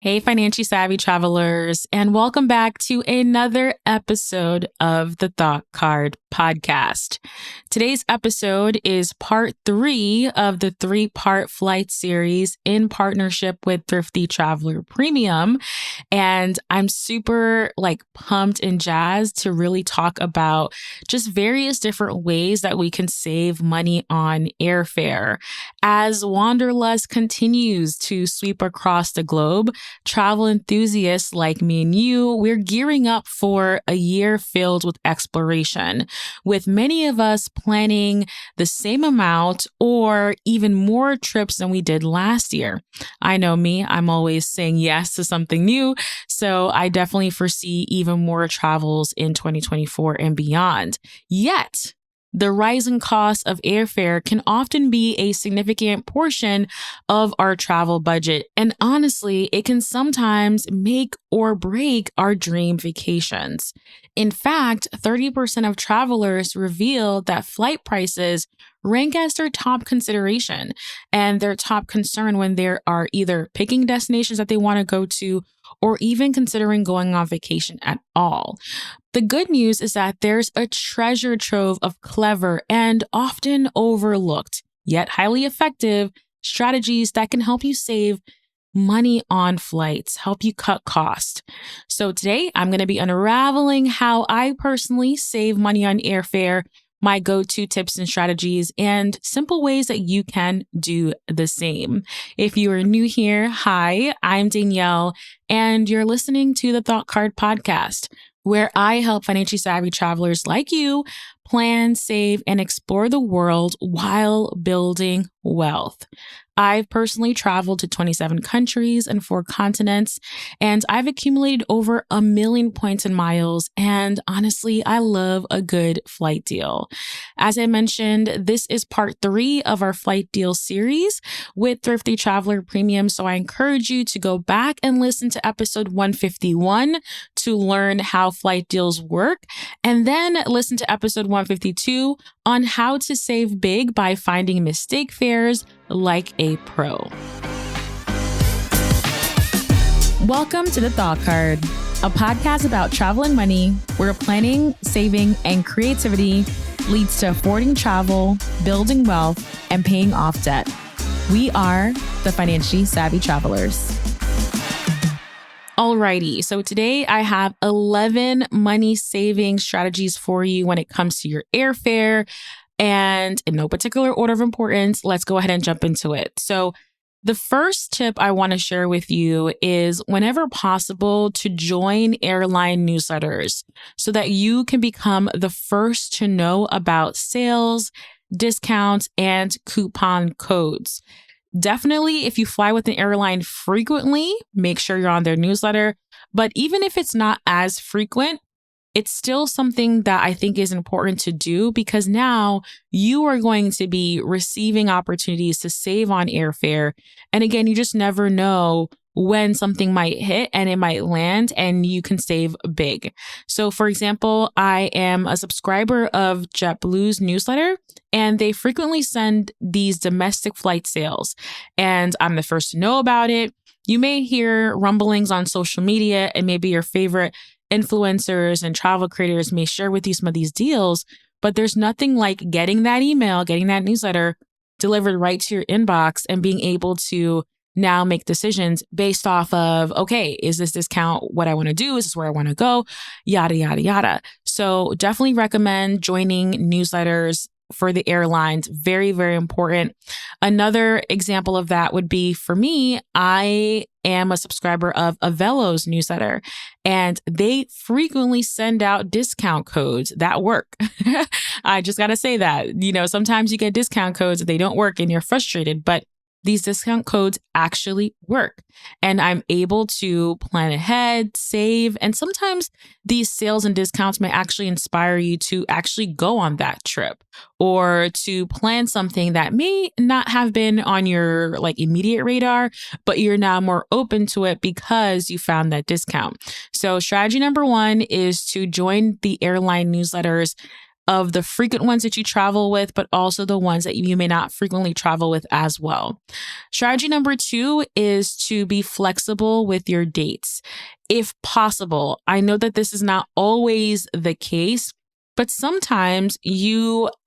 Hey, financially savvy travelers, and welcome back to another episode of the Thought Card podcast. Today's episode is part 3 of the 3-part flight series in partnership with Thrifty Traveler Premium. And I'm super pumped and jazzed to really talk about just various different ways that we can save money on airfare. As Wanderlust continues to sweep across the globe, travel enthusiasts like me and you, we're gearing up for a year filled with exploration, with many of us planning the same amount or even more trips than we did last year. I know me, I'm always saying yes to something new, so I definitely foresee even more travels in 2024 and beyond. Yet, the rising cost of airfare can often be a significant portion of our travel budget. And honestly, it can sometimes make or break our dream vacations. In fact, 30% of travelers reveal that flight prices rank as their top consideration and their top concern when they are either picking destinations that they want to go to or even considering going on vacation at all. The good news is that there's a treasure trove of clever and often overlooked, yet highly effective strategies that can help you save money on flights, help you cut costs. So today I'm going to be unraveling how I personally save money on airfare, my go-to tips and strategies, and simple ways that you can do the same. If you are new here, hi, I'm Danielle, and you're listening to the Thought Card podcast, where I help financially savvy travelers like you plan, save, and explore the world while building wealth. I've personally traveled to 27 countries and 4 continents, and I've accumulated over 1 million points and miles. And honestly, I love a good flight deal. As I mentioned, this is part 3 of our flight deal series with Thrifty Traveler Premium. So I encourage you to go back and listen to episode 151 to learn how flight deals work, and then listen to episode 152 on how to save big by finding mistake fares like a pro. Welcome to the Thought Card, a podcast about travel and money, where planning, saving, and creativity leads to affording travel, building wealth, and paying off debt. We are the financially savvy travelers. Alrighty, so today I have 11 money saving strategies for you when it comes to your airfare. And in no particular order of importance, let's go ahead and jump into it. So the first tip I want to share with you is, whenever possible, to join airline newsletters so that you can become the first to know about sales, discounts, and coupon codes. Definitely, if you fly with an airline frequently, make sure you're on their newsletter. But even if it's not as frequent, it's still something that I think is important to do, because now you are going to be receiving opportunities to save on airfare. And again, you just never know when something might hit and it might land and you can save big. So for example, I am a subscriber of JetBlue's newsletter, and they frequently send these domestic flight sales, and I'm the first to know about it. You may hear rumblings on social media, and maybe your favorite influencers and travel creators may share with you some of these deals, but there's nothing like getting that email, getting that newsletter delivered right to your inbox and being able to now make decisions based off of, okay, is this discount what I want to do? Is this where I want to go? Yada, yada, yada. So definitely recommend joining newsletters for the airlines. Very, very important. Another example of that would be, for me, I am a subscriber of Avelo's newsletter, and they frequently send out discount codes that work. I just got to say that, sometimes you get discount codes that they don't work and you're frustrated, but these discount codes actually work, and I'm able to plan ahead, save, and sometimes these sales and discounts may actually inspire you to actually go on that trip or to plan something that may not have been on your immediate radar, but you're now more open to it because you found that discount. So strategy number 1 is to join the airline newsletters of the frequent ones that you travel with, but also the ones that you may not frequently travel with as well. Strategy number 2 is to be flexible with your dates. If possible, I know that this is not always the case, but sometimes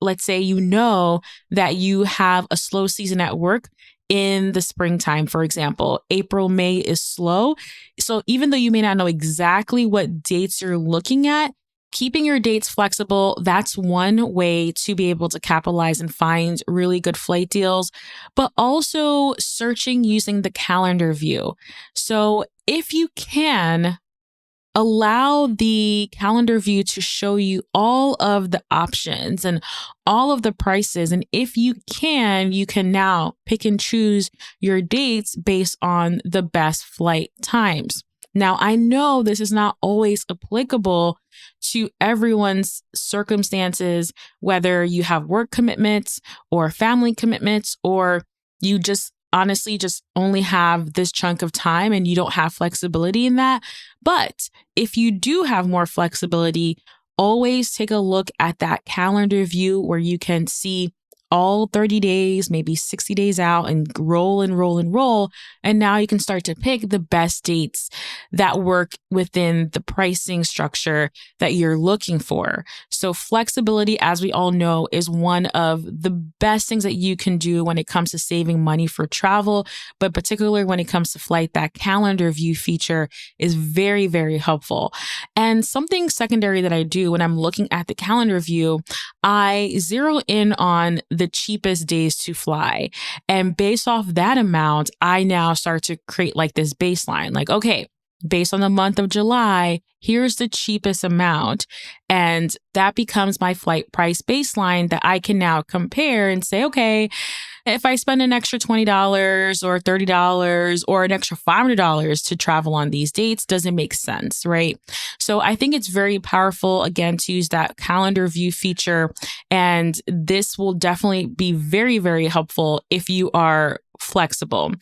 let's say you know that you have a slow season at work in the springtime, for example. April, May is slow. So even though you may not know exactly what dates you're looking at, keeping your dates flexible, that's one way to be able to capitalize and find really good flight deals, but also searching using the calendar view. So if you can, allow the calendar view to show you all of the options and all of the prices. And if you can now pick and choose your dates based on the best flight times. Now, I know this is not always applicable to everyone's circumstances, whether you have work commitments or family commitments, or you just honestly just only have this chunk of time and you don't have flexibility in that. But if you do have more flexibility, always take a look at that calendar view where you can see all 30 days, maybe 60 days out, and roll and roll and roll. And now you can start to pick the best dates that work within the pricing structure that you're looking for. So flexibility, as we all know, is one of the best things that you can do when it comes to saving money for travel, but particularly when it comes to flight, that calendar view feature is very, very helpful. And something secondary that I do when I'm looking at the calendar view, I zero in on the cheapest days to fly. And based off that amount, I now start to create like this baseline, like, okay, based on the month of July, here's the cheapest amount. And that becomes my flight price baseline that I can now compare and say, okay, if I spend an extra $20 or $30 or an extra $500 to travel on these dates, does it make sense, right? So I think it's very powerful, again, to use that calendar view feature. And this will definitely be very, very helpful if you are flexible.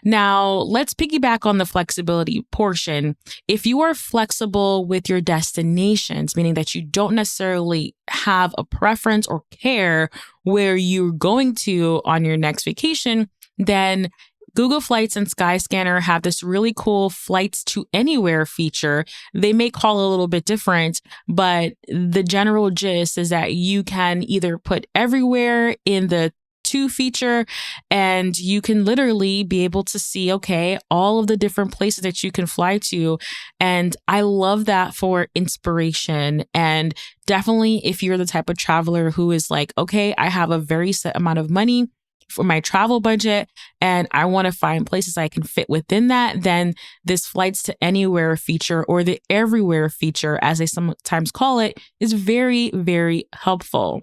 Now, let's piggyback on the flexibility portion. If you are flexible with your destinations, meaning that you don't necessarily have a preference or care where you're going to on your next vacation, then Google Flights and Skyscanner have this really cool flights to anywhere feature. They may call it a little bit different, but the general gist is that you can either put everywhere in the to feature, and you can literally be able to see, okay, all of the different places that you can fly to. And I love that for inspiration. And definitely if you're the type of traveler who is like, okay, I have a very set amount of money for my travel budget and I want to find places I can fit within that, then this flights to anywhere feature, or the everywhere feature, as they sometimes call it, is very, very helpful.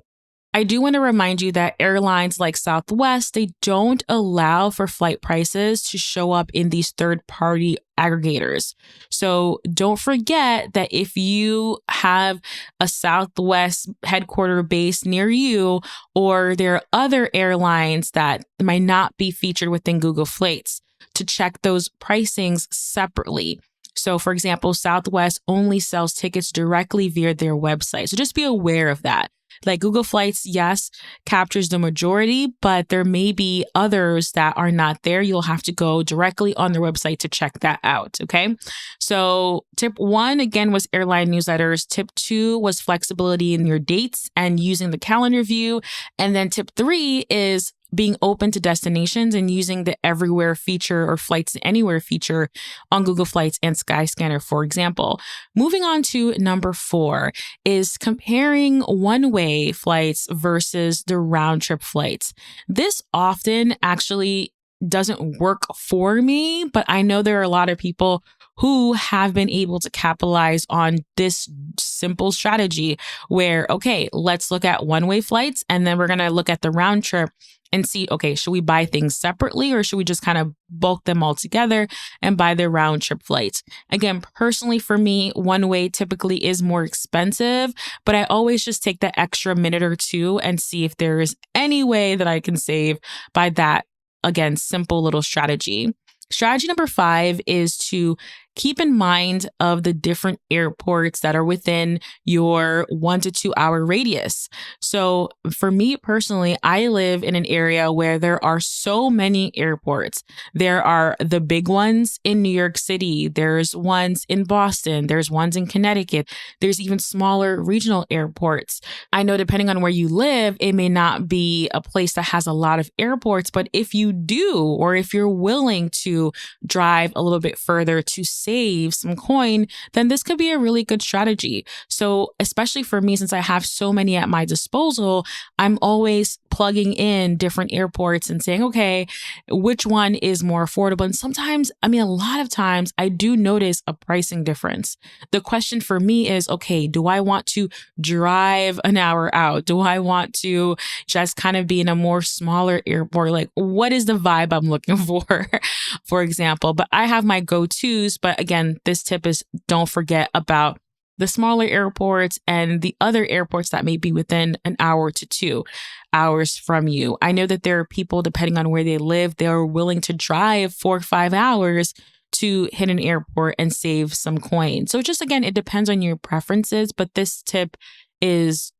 I do want to remind you that airlines like Southwest, they don't allow for flight prices to show up in these third-party aggregators. So don't forget that if you have a Southwest headquarter base near you, or there are other airlines that might not be featured within Google Flights, to check those pricings separately. So for example, Southwest only sells tickets directly via their website. So just be aware of that. Like Google Flights, yes, captures the majority, but there may be others that are not there. You'll have to go directly on their website to check that out. Okay. So tip 1, again, was airline newsletters. Tip 2 was flexibility in your dates and using the calendar view. And then tip 3 is being open to destinations and using the everywhere feature or flights anywhere feature on Google Flights and Skyscanner, for example. Moving on to number 4 is comparing one-way flights versus the round trip flights. This often actually doesn't work for me, but I know there are a lot of people who have been able to capitalize on this simple strategy where, okay, let's look at one-way flights and then we're going to look at the round trip and see, okay, should we buy things separately or should we just kind of bulk them all together and buy the round trip flights? Again, personally for me, one way typically is more expensive, but I always just take that extra minute or two and see if there is any way that I can save by that, again, simple little strategy. Strategy number 5 is to keep in mind of the different airports that are within your 1 to 2 hour radius. So for me personally, I live in an area where there are so many airports. There are the big ones in New York City. There's ones in Boston. There's ones in Connecticut. There's even smaller regional airports. I know depending on where you live, it may not be a place that has a lot of airports, but if you do, or if you're willing to drive a little bit further to save some coin, then this could be a really good strategy. So especially for me, since I have so many at my disposal, I'm always plugging in different airports and saying, okay, which one is more affordable? And sometimes, a lot of times I do notice a pricing difference. The question for me is, okay, do I want to drive an hour out? Do I want to just kind of be in a more smaller airport? Like, what is the vibe I'm looking for example? But I have my go-tos. But again, this tip is don't forget about the smaller airports and the other airports that may be within an hour to 2 hours from you. I know that there are people, depending on where they live, they're willing to drive 4 or 5 hours to hit an airport and save some coin. So just again, it depends on your preferences. But this tip is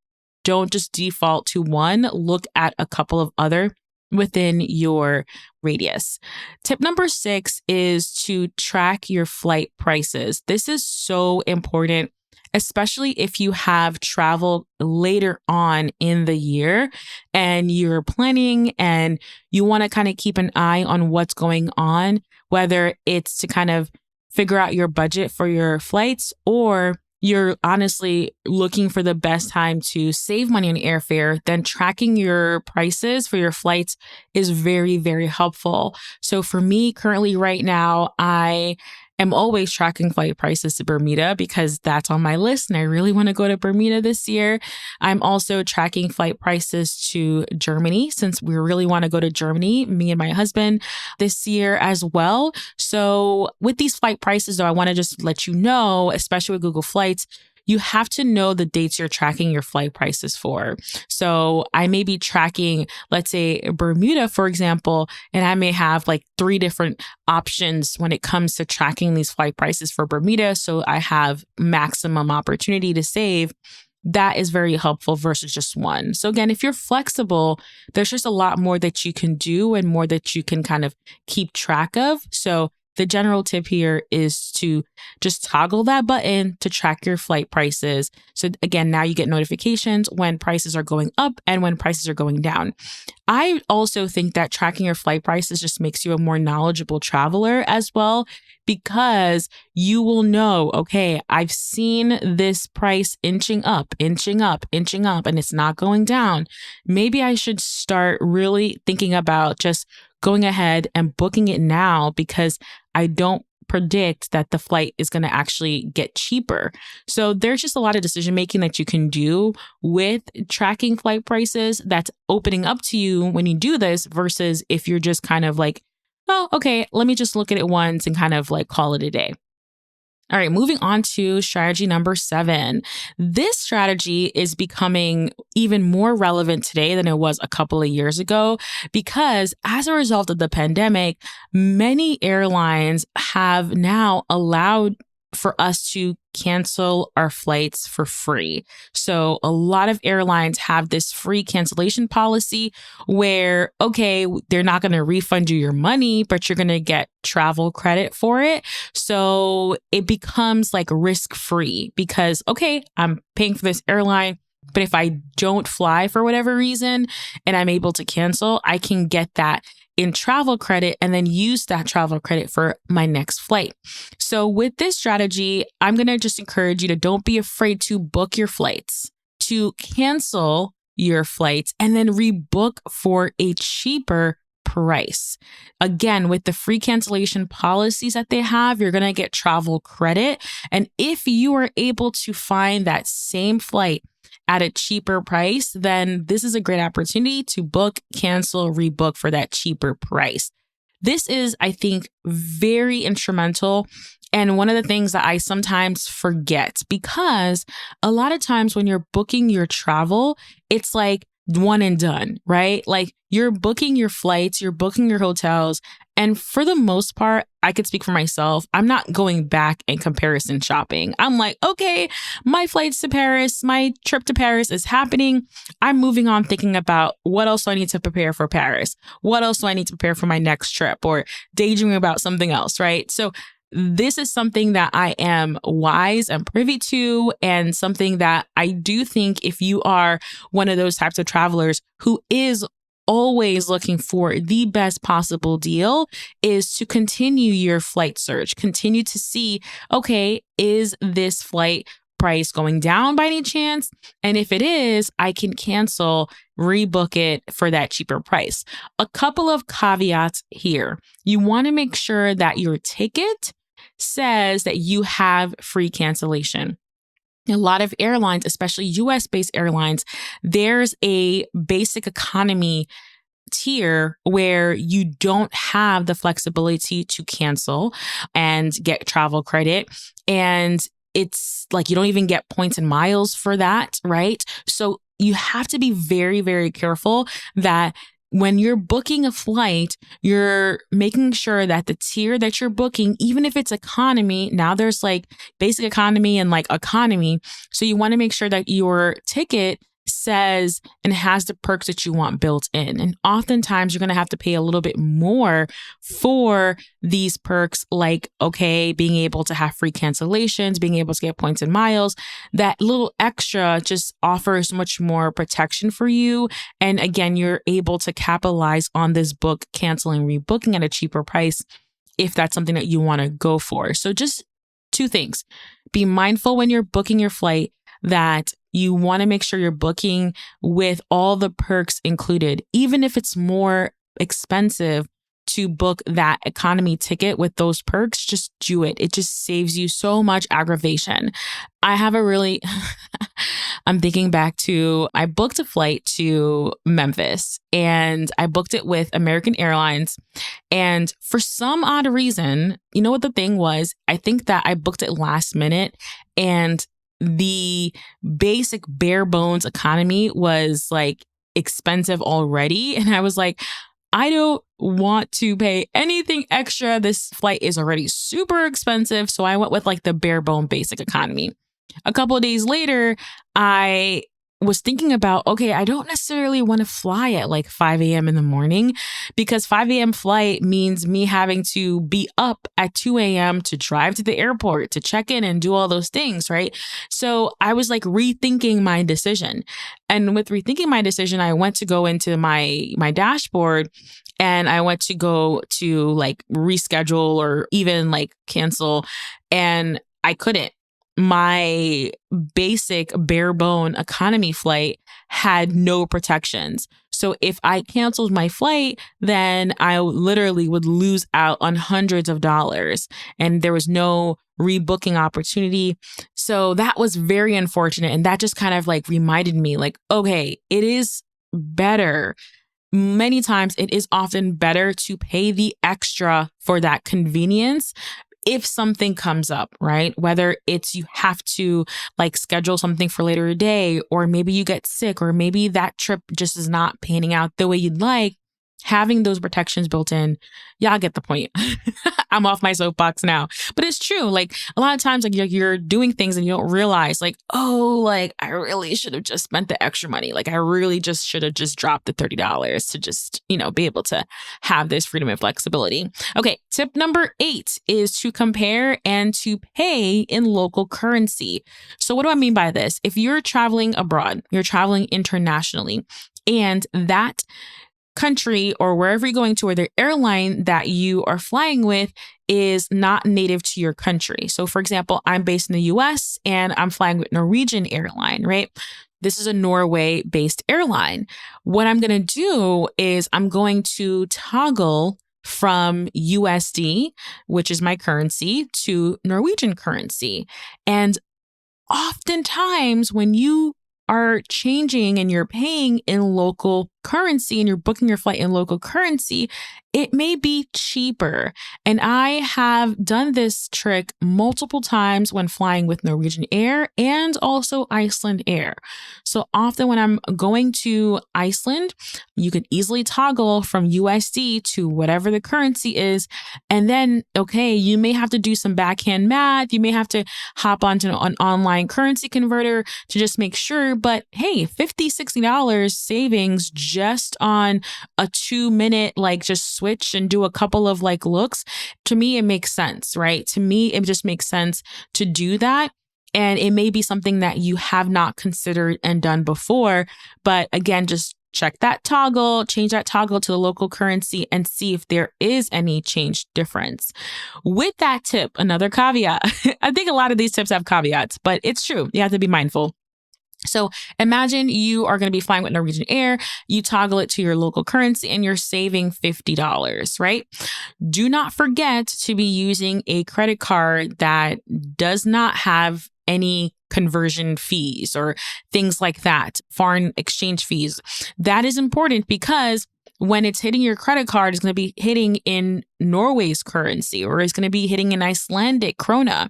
don't just default to one, look at a couple of other within your radius. Tip number 6 is to track your flight prices. This is so important, especially if you have traveled later on in the year and you're planning and you want to kind of keep an eye on what's going on, whether it's to kind of figure out your budget for your flights or you're honestly looking for the best time to save money on airfare, then tracking your prices for your flights is very, very helpful. So for me currently right now, I am always tracking flight prices to Bermuda because that's on my list and I really want to go to Bermuda this year. I'm also tracking flight prices to Germany since we really want to go to Germany, me and my husband, this year as well. So with these flight prices, though, I want to just let you know, especially with Google Flights, you have to know the dates you're tracking your flight prices for. So I may be tracking, let's say Bermuda, for example, and I may have like 3 different options when it comes to tracking these flight prices for Bermuda. So I have maximum opportunity to save. That is very helpful versus just one. So again, if you're flexible, there's just a lot more that you can do and more that you can kind of keep track of. So the general tip here is to just toggle that button to track your flight prices. So again, now you get notifications when prices are going up and when prices are going down. I also think that tracking your flight prices just makes you a more knowledgeable traveler as well, because you will know, okay, I've seen this price inching up, and it's not going down. Maybe I should start really thinking about just going ahead and booking it now because I don't predict that the flight is going to actually get cheaper. So there's just a lot of decision making that you can do with tracking flight prices that's opening up to you when you do this versus if you're just kind of like, oh, okay, let me just look at it once and kind of like call it a day. All right, moving on to strategy number 7. This strategy is becoming even more relevant today than it was a couple of years ago, because as a result of the pandemic, many airlines have now allowed for us to cancel our flights for free. So a lot of airlines have this free cancellation policy where, okay, they're not going to refund you your money, but you're going to get travel credit for it. So it becomes like risk-free because, okay, I'm paying for this airline, but if I don't fly for whatever reason and I'm able to cancel, I can get that in travel credit and then use that travel credit for my next flight. So with this strategy, I'm going to just encourage you to don't be afraid to book your flights, to cancel your flights and then rebook for a cheaper price. Again, with the free cancellation policies that they have, you're going to get travel credit. And if you are able to find that same flight at a cheaper price, then this is a great opportunity to book, cancel, rebook for that cheaper price. This is, I think, very instrumental. And one of the things that I sometimes forget, because a lot of times when you're booking your travel, it's like one and done, right? Like you're booking your flights, you're booking your hotels. And for the most part, I could speak for myself. I'm not going back and comparison shopping. I'm like, okay, my flights to Paris, my trip to Paris is happening. I'm moving on thinking about what else do I need to prepare for Paris? What else do I need to prepare for my next trip or daydreaming about something else, right? So this is something that I am wise and privy to, and something that I do think if you are one of those types of travelers who is always looking for the best possible deal, is to continue your flight search, continue to see, okay, is this flight price going down by any chance? And if it is, I can cancel, rebook it for that cheaper price. A couple of caveats here. You want to make sure that your ticket says that you have free cancellation. A lot of airlines, especially US-based airlines, there's a basic economy tier where you don't have the flexibility to cancel and get travel credit. And it's like you don't even get points and miles for that, right? So you have to be very, very careful that when you're booking a flight, you're making sure that the tier that you're booking, even if it's economy, now there's like basic economy and like economy. So you want to make sure that your ticket says and has the perks that you want built in. And oftentimes you're going to have to pay a little bit more for these perks, like, okay, being able to have free cancellations, being able to get points and miles. That little extra just offers much more protection for you. And again, you're able to capitalize on this book, canceling, rebooking at a cheaper price if that's something that you want to go for. So just two things. Be mindful when you're booking your flight that you want to make sure you're booking with all the perks included. Even if it's more expensive to book that economy ticket with those perks, just do it. It just saves you so much aggravation. I have a really, I'm thinking back to, I booked a flight to Memphis and I booked it with American Airlines. And for some odd reason, you know what the thing was? I think that I booked it last minute and the basic bare bones economy was like expensive already. And I was like, I don't want to pay anything extra. This flight is already super expensive. So I went with like the bare bone basic economy. A couple of days later, I was thinking about, okay, I don't necessarily want to fly at like 5 a.m. in the morning because 5 a.m. flight means me having to be up at 2 a.m. to drive to the airport, to check in and do all those things, right? So I was like rethinking my decision. And with rethinking my decision, I went to go into my dashboard and I went to go to like reschedule or even like cancel, and I couldn't. My basic bare bone economy flight had no protections. So if I canceled my flight, then I literally would lose out on hundreds of dollars and there was no rebooking opportunity. So that was very unfortunate. And that just kind of like reminded me like, okay, it is better. Many times it is often better to pay the extra for that convenience if something comes up, right? Whether it's you have to like schedule something for later today, or maybe you get sick, or maybe that trip just is not panning out the way you'd like, having those protections built in, y'all get the point. I'm off my soapbox now, but it's true. Like a lot of times, like you're doing things and you don't realize like, oh, like I really should have just spent the extra money. Like I really just should have just dropped the $30 to just, be able to have this freedom and flexibility. Okay. Tip number 8 is to compare and to pay in local currency. So what do I mean by this? If you're traveling abroad, you're traveling internationally, and that country or wherever you're going to, or the airline that you are flying with is not native to your country. So for example, I'm based in the US and I'm flying with Norwegian airline, right? This is a Norway-based airline. What I'm going to do is I'm going to toggle from USD, which is my currency, to Norwegian currency. And oftentimes when you are changing and you're paying in local currency and you're booking your flight in local currency, it may be cheaper. And I have done this trick multiple times when flying with Norwegian Air and also Iceland Air. So often when I'm going to Iceland, you can easily toggle from USD to whatever the currency is. And then, okay, you may have to do some backhand math. You may have to hop onto an online currency converter to just make sure. But hey, $50, $60 savings just on a 2-minute, just switch and do a couple of looks. To me, it makes sense, right? To me, it just makes sense to do that. And it may be something that you have not considered and done before. But again, just check that toggle, change that toggle to the local currency and see if there is any change difference. With that tip, another caveat. I think a lot of these tips have caveats, but it's true. You have to be mindful. So imagine you are going to be flying with Norwegian Air, you toggle it to your local currency and you're saving $50, right? Do not forget to be using a credit card that does not have any conversion fees or things like that, foreign exchange fees. That is important because when it's hitting your credit card, it's going to be hitting in Norway's currency or it's going to be hitting in Icelandic krona.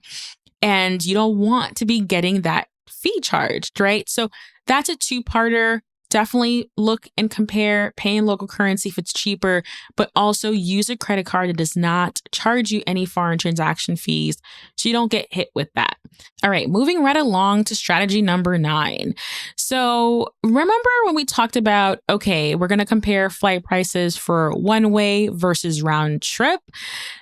And you don't want to be getting that fee charged, right? So that's a two-parter. Definitely look and compare paying local currency if it's cheaper, but also use a credit card that does not charge you any foreign transaction fees so you don't get hit with that. All right, moving right along to strategy number 9. So remember when we talked about, okay, we're going to compare flight prices for one way versus round trip?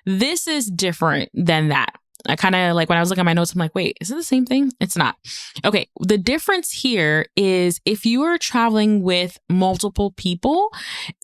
This is different than that. I kind of when I was looking at my notes, I'm like, wait, is it the same thing? It's not. Okay. The difference here is if you are traveling with multiple people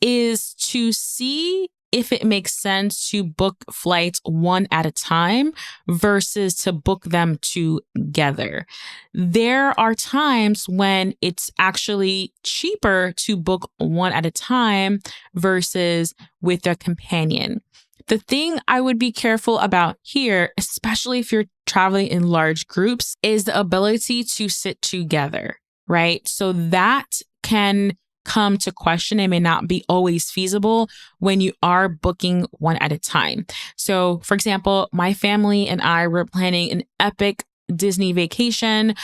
is to see if it makes sense to book flights one at a time versus to book them together. There are times when it's actually cheaper to book one at a time versus with a companion. The thing I would be careful about here, especially if you're traveling in large groups, is the ability to sit together, right? So that can come to question. It may not be always feasible when you are booking one at a time. So, for example, my family and I were planning an epic Disney vacation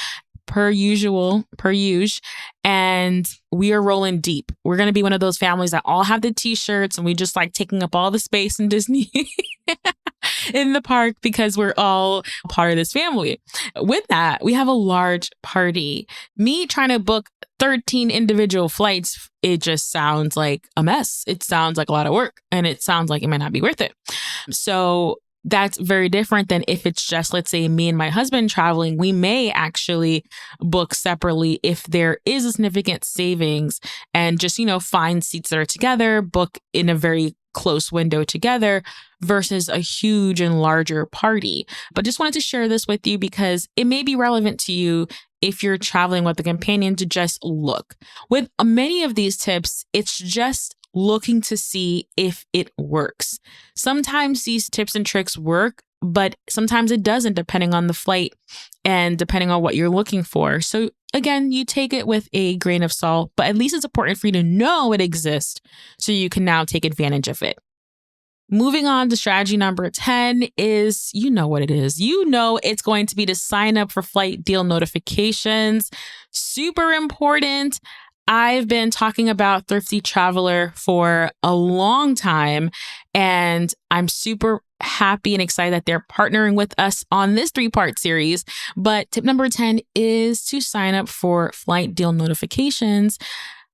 per usual, and we are rolling deep. We're going to be one of those families that all have the t-shirts and we just taking up all the space in Disney in the park because we're all part of this family. With that, we have a large party. Me trying to book 13 individual flights, it just sounds like a mess. It sounds like a lot of work and it sounds like it might not be worth it. So that's very different than if it's just, let's say, me and my husband traveling. We may actually book separately if there is a significant savings and just, find seats that are together, book in a very close window together versus a huge and larger party. But just wanted to share this with you because it may be relevant to you if you're traveling with a companion to just look. With many of these tips, it's just looking to see if it works. Sometimes these tips and tricks work, but sometimes it doesn't, depending on the flight and depending on what you're looking for. So again, you take it with a grain of salt, but at least it's important for you to know it exists so you can now take advantage of it. Moving on to strategy number 10 is, you know what it is. It's going to be to sign up for flight deal notifications. Super important. I've been talking about Thrifty Traveler for a long time, and I'm super happy and excited that they're partnering with us on this 3-part series. But tip number 10 is to sign up for flight deal notifications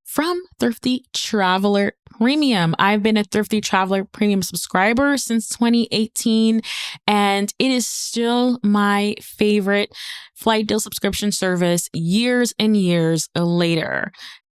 from Thrifty Traveler Premium. I've been a Thrifty Traveler Premium subscriber since 2018, and it is still my favorite flight deal subscription service years and years later.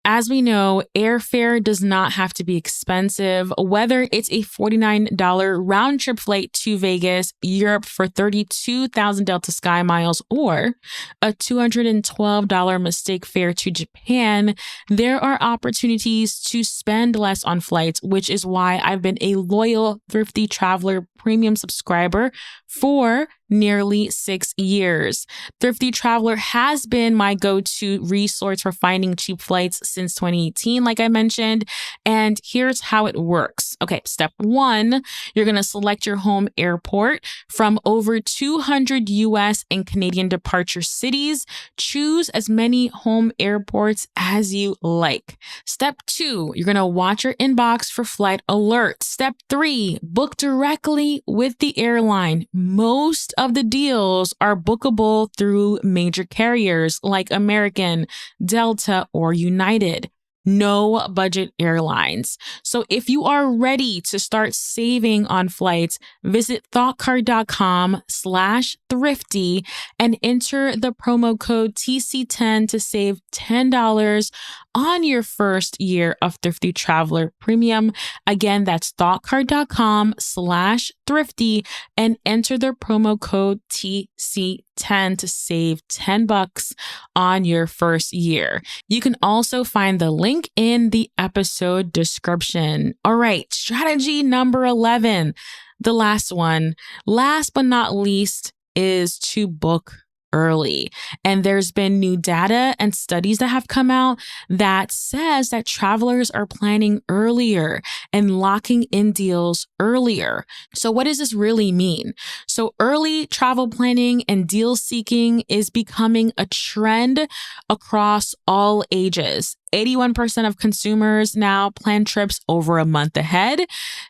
As we know, airfare does not have to be expensive, whether it's a $49 round trip flight to Vegas, Europe for 32,000 Delta Sky Miles, or a $212 mistake fare to Japan. There are opportunities to spend less on flights, which is why I've been a loyal Thrifty Traveler Premium subscriber for nearly 6 years. Thrifty Traveler has been my go-to resource for finding cheap flights since 2018, like I mentioned. And here's how it works. Okay, step 1, you're going to select your home airport from over 200 US and Canadian departure cities. Choose as many home airports as you like. Step 2, you're going to watch your inbox for flight alerts. Step 3, book directly with the airline. Most of the deals are bookable through major carriers like American, Delta, or United. No budget airlines. So if you are ready to start saving on flights, visit thoughtcard.com/thrifty and enter the promo code TC10 to save $10 on your first year of Thrifty Traveler Premium. Again, that's thoughtcard.com/thrifty and enter the promo code TC10 to save $10 on your first year. You can also find the link in the episode description. All right, strategy number 11, the last one. Last but not least is to book early. And there's been new data and studies that have come out that says that travelers are planning earlier and locking in deals earlier. So what does this really mean? So early travel planning and deal seeking is becoming a trend across all ages. 81% of consumers now plan trips over a month ahead.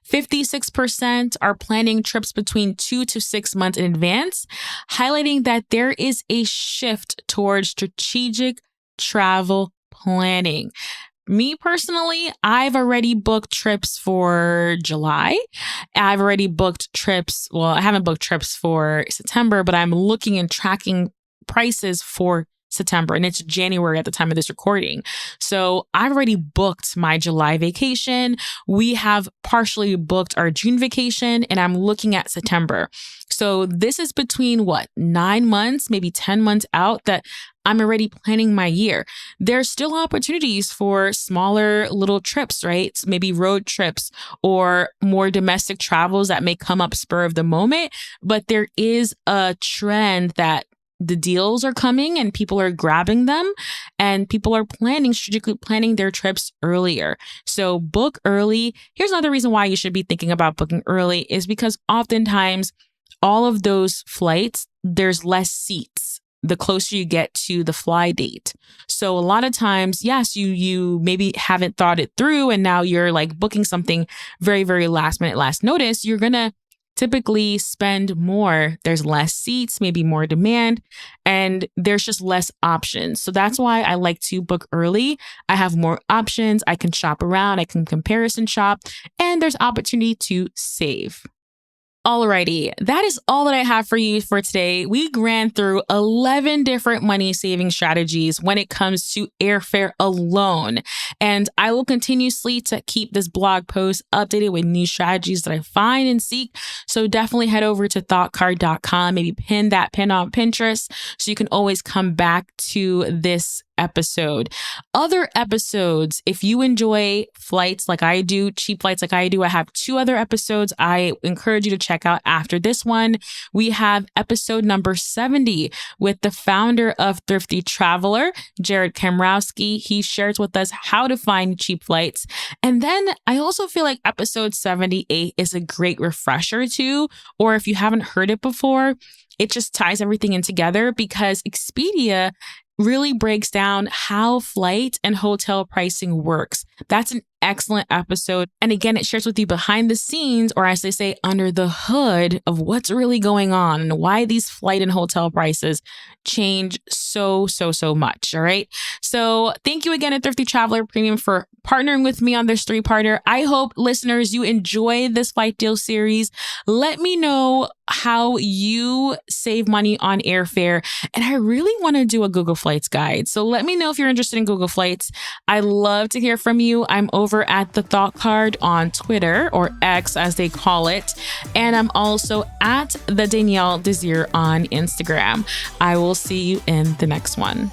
56% are planning trips between 2 to 6 months in advance, highlighting that there is a shift towards strategic travel planning. Me personally, I've already booked trips for July. I've already booked trips. Well, I haven't booked trips for September, but I'm looking and tracking prices for September, and it's January at the time of this recording. So I've already booked my July vacation. We have partially booked our June vacation, and I'm looking at September. So this is between 9 months, maybe 10 months out that I'm already planning my year. There's still opportunities for smaller little trips, right? Maybe road trips or more domestic travels that may come up spur of the moment. But there is a trend that the deals are coming and people are grabbing them, and people are strategically planning their trips earlier. So book early. Here's another reason why you should be thinking about booking early is because oftentimes all of those flights, there's less seats the closer you get to the fly date. So a lot of times, yes, you maybe haven't thought it through and now you're like booking something very, very last minute, last notice. You're going to typically spend more. There's less seats, maybe more demand, and there's just less options. So that's why I like to book early. I have more options. I can shop around. I can comparison shop, and there's opportunity to save. Alrighty, that is all that I have for you for today. We ran through 11 different money saving strategies when it comes to airfare alone. And I will continuously to keep this blog post updated with new strategies that I find and seek. So definitely head over to thoughtcard.com, maybe pin on Pinterest so you can always come back to this episode. Other episodes, if you enjoy flights like I do, cheap flights like I do, I have 2 other episodes I encourage you to check out after this one. We have episode number 70 with the founder of Thrifty Traveler, Jared Kamrowski. He shares with us how to find cheap flights. And then I also feel like episode 78 is a great refresher too, or if you haven't heard it before, it just ties everything in together because Expedia really breaks down how flight and hotel pricing works. That's an excellent episode. And again, it shares with you behind the scenes, or as they say, under the hood of what's really going on and why these flight and hotel prices change so much. All right. So thank you again at Thrifty Traveler Premium for partnering with me on this 3-parter. I hope listeners, you enjoy this flight deal series. Let me know how you save money on airfare. And I really want to do a Google Flights guide. So let me know if you're interested in Google Flights. I love to hear from you. I'm over at the Thought Card on Twitter, or X as they call it. And I'm also at the Danielle Desir on Instagram. I will see you in the next one.